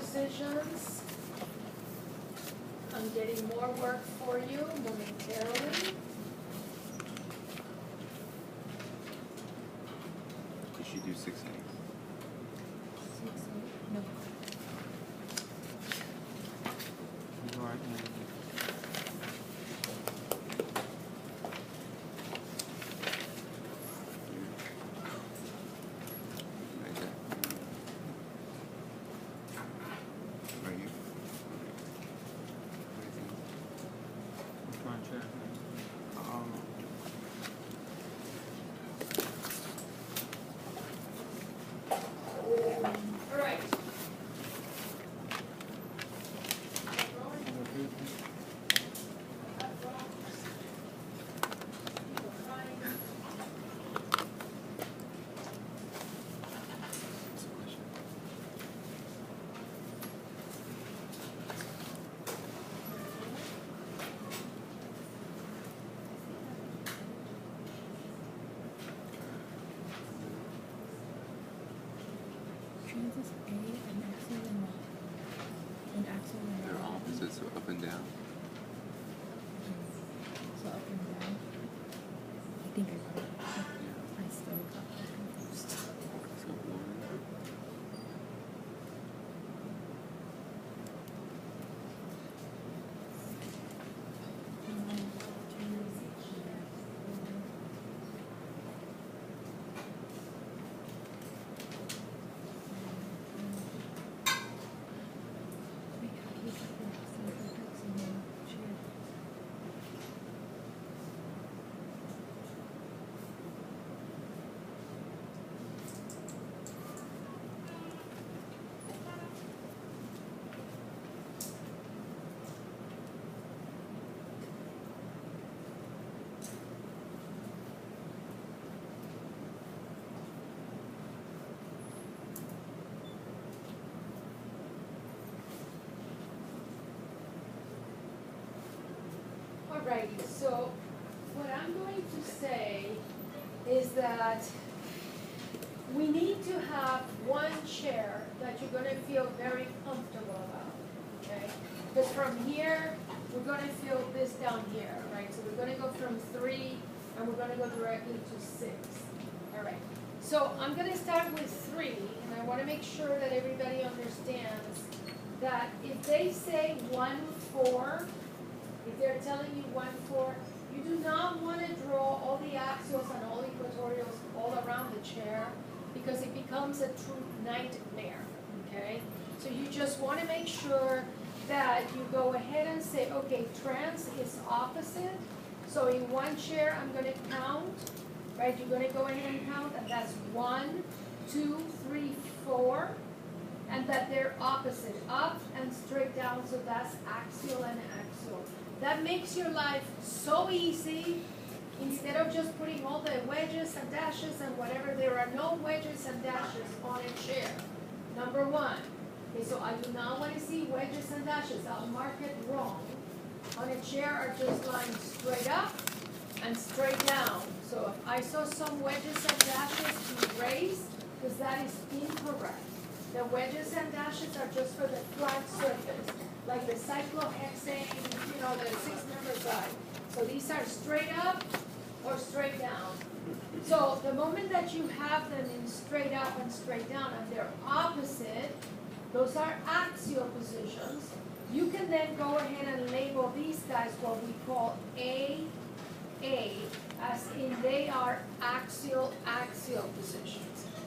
positions. I'm getting more work for you momentarily. You should do 6 eggs. No. You are in. Like that. Right here. Which one, Chair? All right. Trans is A and axial and Y. And axial and They're Y. opposites, so up and down. So up and down. I think I got it. I still got confused. So 1. Alrighty, so what I'm going to say is that we need to have one chair that you're gonna feel very comfortable about, okay? Because from here, we're gonna feel this down here, right? So we're gonna go from 3 and we're gonna go directly to 6. Alright, so I'm gonna start with 3 and I wanna make sure that everybody understands that if they say 1, 4, if they're telling you 1, 4, you do not want to draw all the axials and all equatorials all around the chair because it becomes a true nightmare, okay? So you just want to make sure that you go ahead and say, okay, trans is opposite. So in one chair, I'm going to count, right? You're going to go ahead and count, and that's 1, 2, 3, 4. And that they're opposite, up and straight down, so that's axial and axial. That makes your life so easy. Instead of just putting all the wedges and dashes and whatever, there are no wedges and dashes on a chair. Number 1. Okay, so I do not want to see wedges and dashes. I'll mark it wrong. On a chair are just lines straight up and straight down. So if I saw some wedges and dashes, erase, because that is incorrect. The wedges and dashes are just for the flat surface, like the cyclohexane, you know, the 6-member side. So these are straight up or straight down. So the moment that you have them in straight up and straight down and they're opposite, those are axial positions. You can then go ahead and label these guys what we call AA, as in they are axial positions.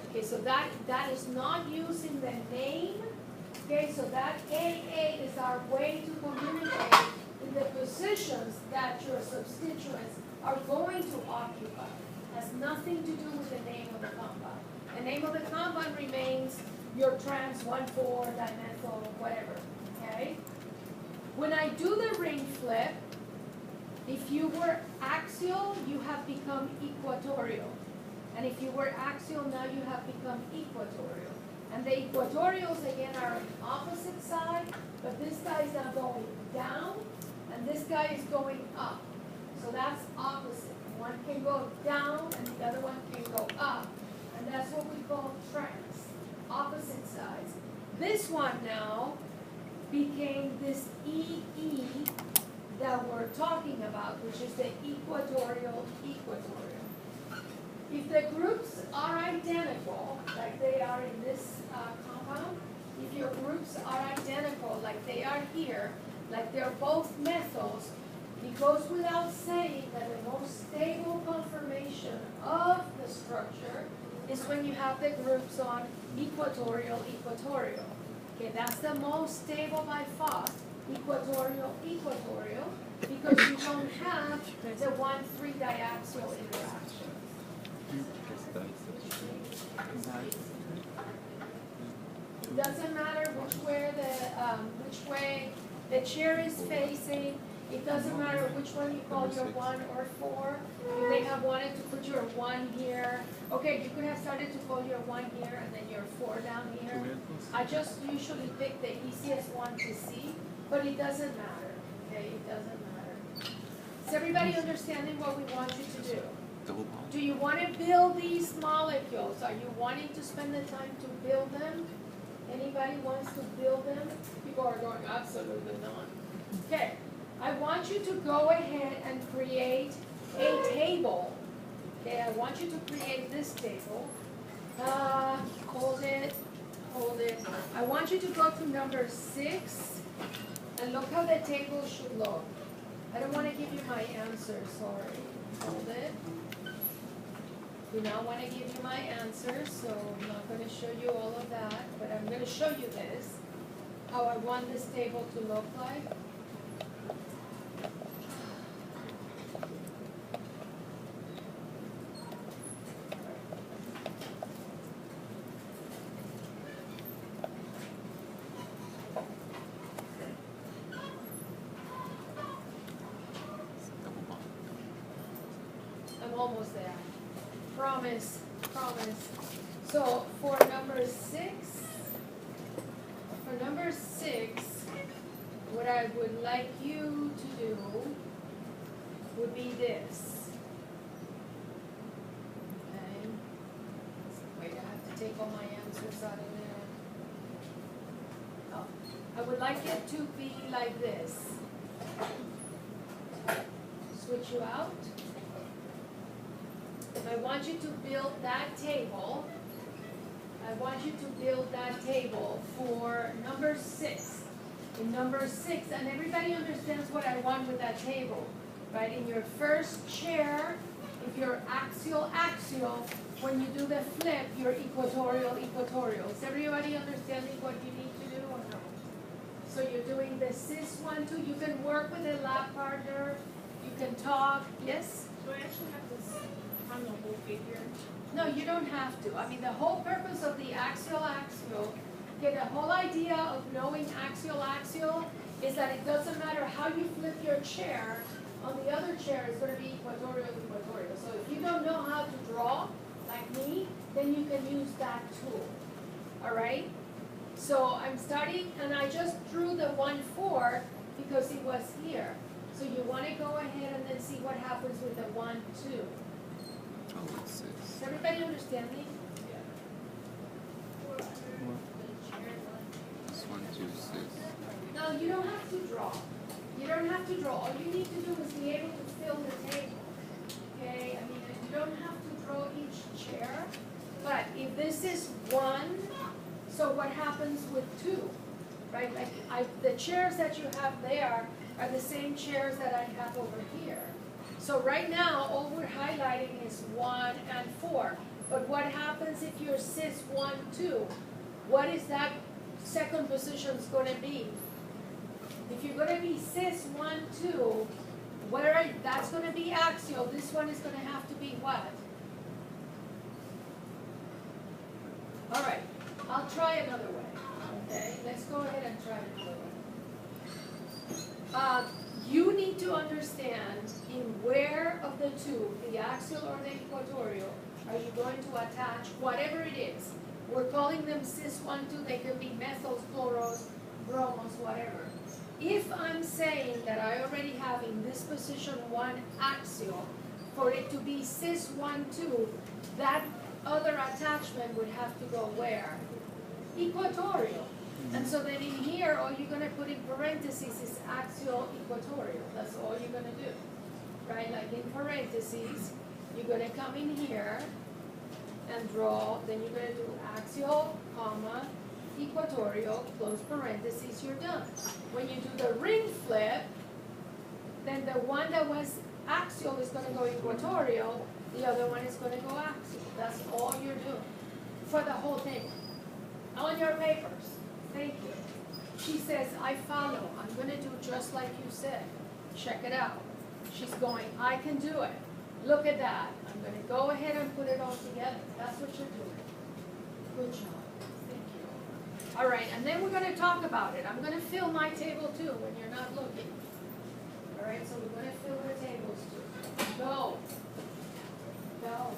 Okay, so that is not used in the name. Okay, so that AA is our way to communicate in the positions that your substituents are going to occupy. Has nothing to do with the name of the compound. The name of the compound remains your trans 1,4 dimethyl, whatever. Okay? When I do the ring flip, if you were axial, you have become equatorial. And if you were axial, now you have become equatorial. And the equatorials, again, are on the opposite side, but this guy is now going down, and this guy is going up. So that's opposite. One can go down, and the other one can go up. And that's what we call trans, opposite sides. this one now became this EE that we're talking about, which is the equatorial. If the groups are identical, like they are in this compound, if your groups are identical, like they are here, like they're both methyls, it goes without saying that the most stable conformation of the structure is when you have the groups on equatorial. Okay, that's the most stable by far, equatorial, because you don't have the 1,3 diaxial interaction. It doesn't matter which way the chair is facing. It doesn't matter which one you call your 1 or 4. You may have wanted to put your 1 here. Okay, you could have started to call your 1 here and then your 4 down here. I just usually pick the easiest one to see, but it doesn't matter. Okay, it doesn't matter. Is everybody understanding what we want you to do? Double bond? Do you want to build these molecules? Are you wanting to spend the time to build them? Anybody wants to build them? People are going, absolutely not. Okay, I want you to go ahead and create a table. Okay, I want you to create this table. Hold it. I want you to go to number 6 and look how the table should look. I don't want to give you my answer, sorry. Hold it. Do not want to give you my answer, so I'm not going to show you all of that, but I'm going to show you this, how I want this table to look like. Double bond. I'm almost there. Promise. So for number 6, what I would like you to do would be this. Okay. Wait, I have to take all my answers out of there. Oh, I would like it to be like this. Switch you out. I want you to build that table. For number 6. In number 6, and everybody understands what I want with that table, right? In your first chair, if you're axial, when you do the flip, you're equatorial. Is everybody understanding what you need to do or no? So you're doing the cis 1, 2. You can work with a lab partner. You can talk. Yes? Do I actually have this on the whole figure? No, you don't have to. I mean, the whole purpose of the axial, okay, the whole idea of knowing axial is that it doesn't matter how you flip your chair, on the other chair it's going to be equatorial. So if you don't know how to draw, like me, then you can use that tool. All right? So I'm starting, and I just drew the 1,4 because it was here. So you want to go ahead and then see what happens with the 1, 2. Oh, it's 6. Does everybody understand me? This 1, 2, 6. No, you don't have to draw. All you need to do is be able to fill the table. Okay? I mean, you don't have to draw each chair. But if this is 1, so what happens with 2? Right? Like the chairs that you have there are the same chairs that I have over here. So right now, all we're highlighting is 1 and 4. But what happens if you're cis 1, 2? What is that second position going to be? If you're going to be cis 1, 2, that's going to be axial. This one is going to have to be what? All right, I'll try another way. Okay, let's go ahead and try another way. You need to understand in where of the two, the axial or the equatorial, are you going to attach whatever it is. We're calling them cis 1, 2, they can be methyls, chloros, bromos, whatever. If I'm saying that I already have in this position 1 axial, for it to be cis 1, 2, that other attachment would have to go where? Equatorial. And so then in here, all you're gonna put in parentheses is axial equatorial, that's all you're gonna do. Right, like in parentheses, you're gonna come in here and draw, then you're gonna do axial, comma, equatorial, close parentheses, you're done. When you do the ring flip, then the one that was axial is gonna go equatorial, the other one is gonna go axial. That's all you're doing for the whole thing. On your papers, thank you. She says, I follow, I'm gonna do just like you said. Check it out. She's going, I can do it. Look at that. I'm gonna go ahead and put it all together. That's what you're doing. Good job. Thank you. All right, and then we're gonna talk about it. I'm gonna fill my table too when you're not looking. All right, so we're gonna fill the tables too. Go. Go.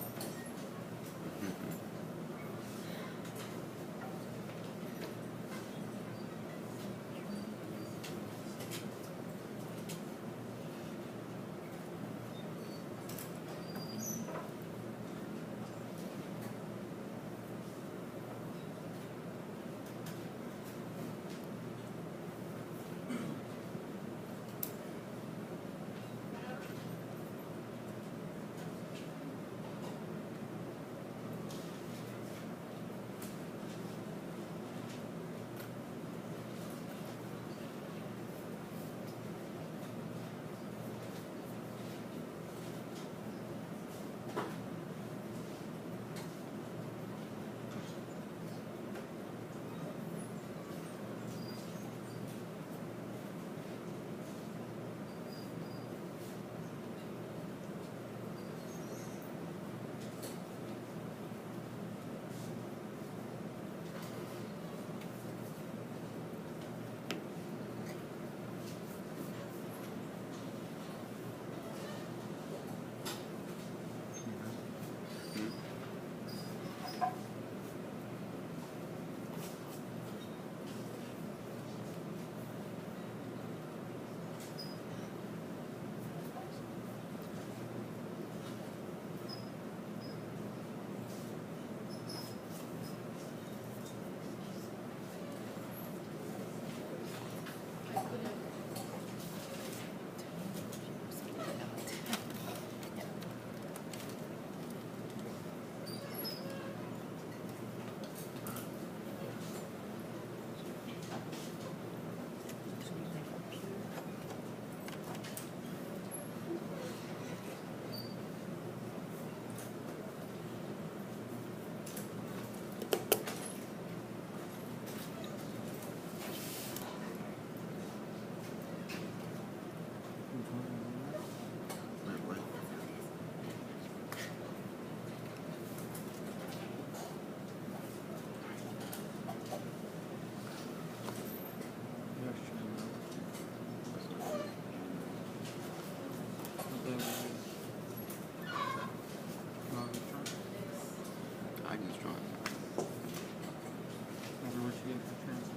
I just draw it.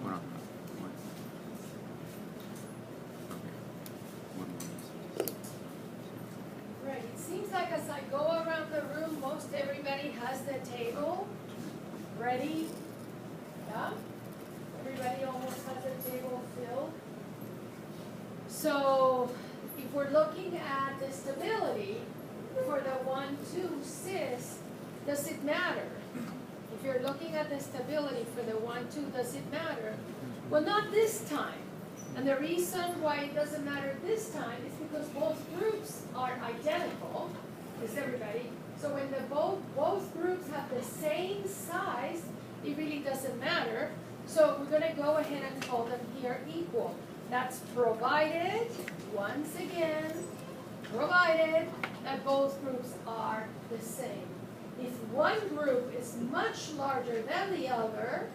What on what? Okay. What more? Right, it seems like as I go around the room, most everybody has the table ready. Yeah? Everybody almost has the table filled. So if we're looking at the stability for the 1-2 cis, does it matter? If you're looking at the stability for the 1-2, does it matter? Well, not this time. And the reason why it doesn't matter this time is because both groups are identical. Is everybody? So when the both groups have the same size, it really doesn't matter. So we're going to go ahead and call them here equal. That's provided, once again, provided that both groups are the same. If one group is much larger than the other,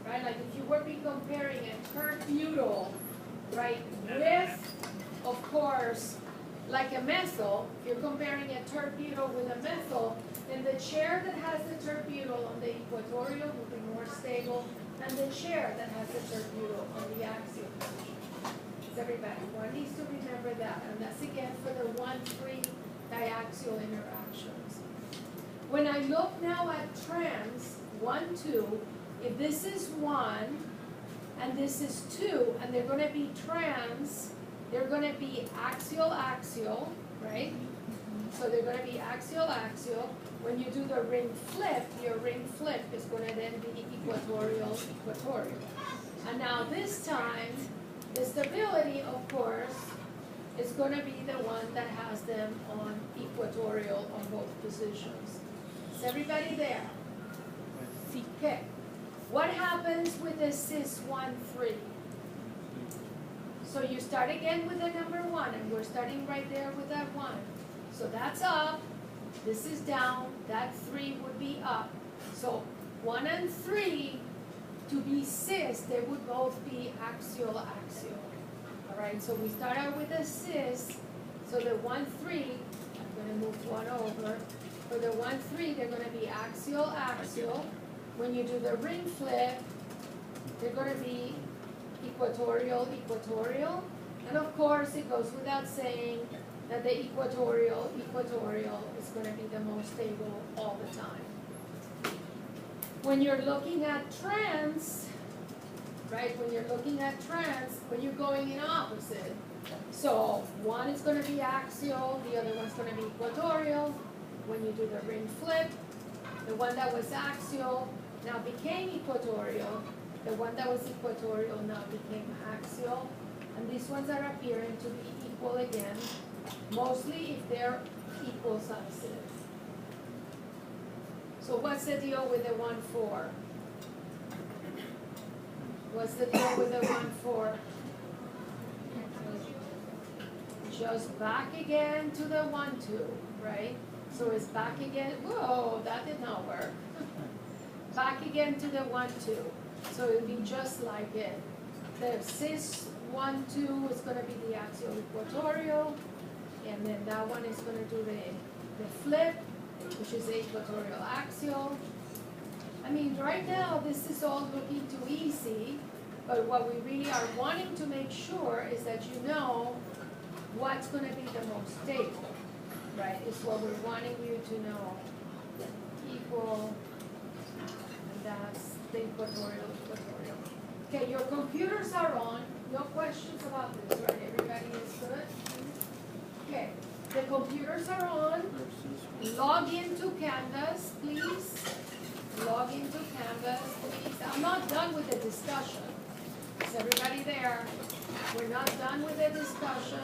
right, like if you were be comparing a terbutyl, right, with, of course, like a methyl, if you're comparing a terbutyl with a methyl, then the chair that has the terbutyl on the equatorial will be more stable than the chair that has the terbutyl on the axial position. Everybody, one needs to remember that, and that's again for the 1-3 diaxial interactions. When I look now at trans 1-2, if this is 1 and this is 2, and they're gonna be they're gonna be axial, right? So they're gonna be axial. When you do the ring flip, your ring flip is gonna then be equatorial. And now this time, the stability, of course, is gonna be the one that has them on equatorial on both positions. Is everybody there? Okay. What happens with the cis 1, 3? So you start again with the number 1, and we're starting right there with that 1. So that's up, this is down, that 3 would be up. So 1 and 3, to be cis, they would both be axial. All right, so we start out with a cis, so the 1, 3, I'm gonna move 1 over. For the 1, 3, they're gonna be axial. When you do the ring flip, they're gonna be equatorial. And of course, it goes without saying that the equatorial is gonna be the most stable all the time. When you're looking at trans, right, when you're going in opposite, so 1 is gonna be axial, the other one's gonna be equatorial. When you do the ring flip, the one that was axial now became equatorial, the one that was equatorial now became axial, and these ones are appearing to be equal again, mostly if they're equal sizes. So what's the deal with the 1, 4? What's the deal with the 1, 4? Just back again to the 1, 2, right? So it's back again, whoa, that did not work. Back again to the 1, 2. So it'll be just like it. The cis 1, 2 is gonna be the axial equatorial, and then that one is gonna do the flip, which is the equatorial axial. I mean, right now, this is all looking too easy, but what we really are wanting to make sure is that you know what's gonna be the most stable, right, is what we're wanting you to know. Equal, and that's the equatorial. Okay, your computers are on, no questions about this, right, everybody is good? Okay, the computers are on, log into Canvas, please. Log into Canvas, please. I'm not done with the discussion. Is everybody there? We're not done with the discussion.